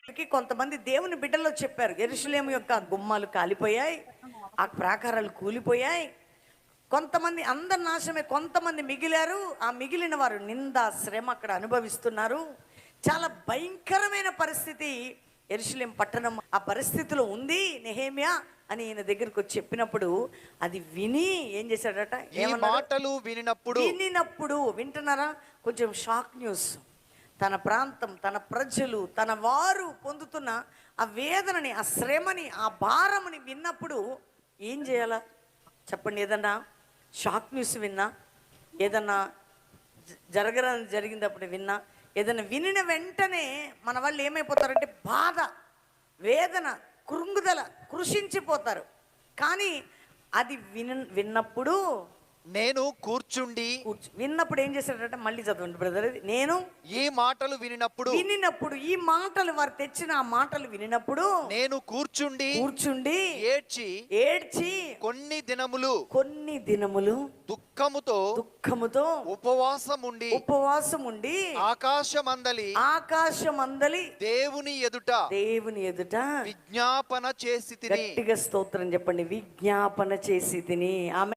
కొంతమంది దేవుని బిడ్డల్లో చెప్పారు, యెరూషలేము యొక్క గుమ్మాలు కాలిపోయాయి, ఆ ప్రాకారాలు కూలిపోయాయి. కొంతమంది అందరు నాశనమే, కొంతమంది మిగిలారు. ఆ మిగిలిన వారు నింద శ్రమ అక్కడ అనుభవిస్తున్నారు. చాలా భయంకరమైన పరిస్థితి యెరూషలేం పట్టణం ఆ పరిస్థితిలో ఉంది. నెహెమ్యా అని ఈయన దగ్గరికి వచ్చి చెప్పినప్పుడు అది విని ఏం చేశాడట, ఈ మాటలు వినినప్పుడు వింటున్నారా, కొంచెం షాక్ న్యూస్. తన ప్రాంతం, తన ప్రజలు, తన వారు పొందుతున్న ఆ వేదనని, ఆ శ్రమని, ఆ భారముని విన్నప్పుడు ఏం చేయాలా చెప్పండి? ఏదన్నా షాక్ న్యూస్ విన్నా, ఏదన్నా జరిగినప్పుడు విన్నా, ఏదైనా వినిన వెంటనే మన వాళ్ళు ఏమైపోతారంటే బాధ, వేదన, కృంగుదల, కృషించిపోతారు. కానీ అది విన్నప్పుడు నేను కూర్చుండి విన్నప్పుడు ఏం చేశాడట, మళ్ళీ చదవండి బ్రదర్. నేను ఈ మాటలు వినినప్పుడు ఈ మాటలు వారు తెచ్చిన ఆ మాటలు వినినప్పుడు నేను కూర్చుండి ఏడ్చి కొన్ని దినములు దుఃఖముతో ఉపవాసం ఉండి ఆకాశమందలి దేవుని ఎదుట విజ్ఞాపన చేసి తిని. గట్టిగా స్తోత్రం చెప్పండి. విజ్ఞాపన చేసి తిని. ఆమె